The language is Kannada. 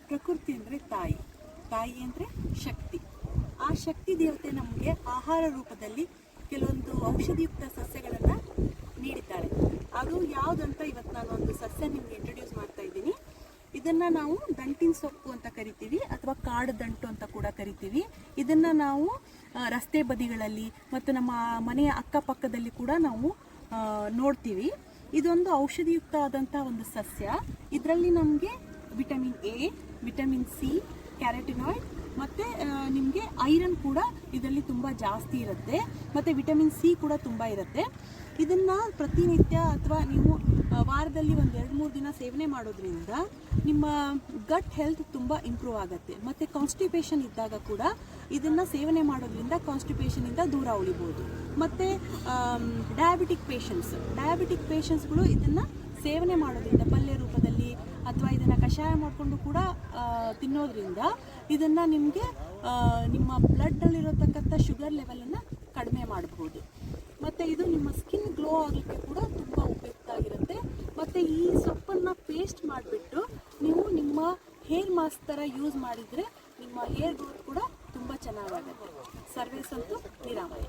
ಪ್ರಕೃತಿ ಅಂದರೆ ತಾಯಿ, ತಾಯಿ ಅಂದರೆ ಶಕ್ತಿ. ಆ ಶಕ್ತಿ ದೇವತೆ ನಮಗೆ ಆಹಾರ ರೂಪದಲ್ಲಿ ಕೆಲವೊಂದು ಔಷಧಿಯುಕ್ತ ಸಸ್ಯಗಳನ್ನು ನೀಡಿದ್ದಾರೆ. ಅದು ಯಾವುದಂತ ಇವತ್ತು ನಾನು ಒಂದು ಸಸ್ಯ ನಿಮಗೆ ಇಂಟ್ರೊಡ್ಯೂಸ್ ಮಾಡ್ತಾ ಇದ್ದೀನಿ. ಇದನ್ನು ನಾವು ದಂಟಿನ ಸೊಪ್ಪು ಅಂತ ಕರಿತೀವಿ, ಅಥವಾ ಕಾಡು ದಂಟು ಅಂತ ಕೂಡ ಕರಿತೀವಿ. ಇದನ್ನು ನಾವು ರಸ್ತೆ ಬದಿಗಳಲ್ಲಿ ಮತ್ತು ನಮ್ಮ ಮನೆಯ ಅಕ್ಕಪಕ್ಕದಲ್ಲಿ ಕೂಡ ನಾವು ನೋಡ್ತೀವಿ. ಇದೊಂದು ಔಷಧಿಯುಕ್ತ ಆದಂಥ ಒಂದು ಸಸ್ಯ. ಇದರಲ್ಲಿ ನಮಗೆ vitamin A, vitamin C, carotenoid ಮತ್ತು ನಿಮಗೆ ಐರನ್ ಕೂಡ ಇದರಲ್ಲಿ ತುಂಬ ಜಾಸ್ತಿ ಇರುತ್ತೆ, ಮತ್ತು ವಿಟಮಿನ್ ಸಿ ಕೂಡ ತುಂಬ ಇರುತ್ತೆ. ಇದನ್ನು ಪ್ರತಿನಿತ್ಯ ಅಥವಾ ನೀವು ವಾರದಲ್ಲಿ ಒಂದು 2-3 ದಿನ ಸೇವನೆ ಮಾಡೋದ್ರಿಂದ ನಿಮ್ಮ ಗಟ್ ಹೆಲ್ತ್ ತುಂಬ ಇಂಪ್ರೂವ್ ಆಗುತ್ತೆ. ಮತ್ತು ಕಾನ್ಸ್ಟಿಪೇಷನ್ ಇದ್ದಾಗ ಕೂಡ ಇದನ್ನು ಸೇವನೆ ಮಾಡೋದ್ರಿಂದ ಕಾನ್ಸ್ಟಿಪೇಷನಿಂದ ದೂರ ಉಳಿಬೋದು. ಮತ್ತು ಡಯಾಬಿಟಿಕ್ ಪೇಷಂಟ್ಸ್ಗಳು ಇದನ್ನು ಸೇವನೆ ಮಾಡೋದ್ರಿಂದ ಪಲ್ಯ ರೂಪದಲ್ಲಿ ಅಥವಾ ಇದನ್ನು ಕಷಾಯ ಮಾಡಿಕೊಂಡು ಕೂಡ ತಿನ್ನೋದ್ರಿಂದ ಇದನ್ನು ನಿಮಗೆ ನಿಮ್ಮ ಬ್ಲಡ್ಡಲ್ಲಿರತಕ್ಕಂಥ ಶುಗರ್ ಲೆವೆಲನ್ನು ಕಡಿಮೆ ಮಾಡಬಹುದು. ಮತ್ತು ಇದು ನಿಮ್ಮ ಸ್ಕಿನ್ ಗ್ಲೋ ಆಗಲಿಕ್ಕೆ ಕೂಡ ತುಂಬ ಉಪಯುಕ್ತ ಆಗಿರುತ್ತೆ. ಮತ್ತು ಈ ಸೊಪ್ಪನ್ನು ಪೇಸ್ಟ್ ಮಾಡಿಬಿಟ್ಟು ನೀವು ನಿಮ್ಮ ಹೇರ್ ಮಾಸ್ಕ್ ಥರ ಯೂಸ್ ಮಾಡಿದರೆ ನಿಮ್ಮ ಹೇರ್ ಗ್ರೋತ್ ಕೂಡ ತುಂಬ ಚೆನ್ನಾಗಾಗುತ್ತೆ. ಸರ್ವೇ ಸಂತು ನಿರಾಮಯ.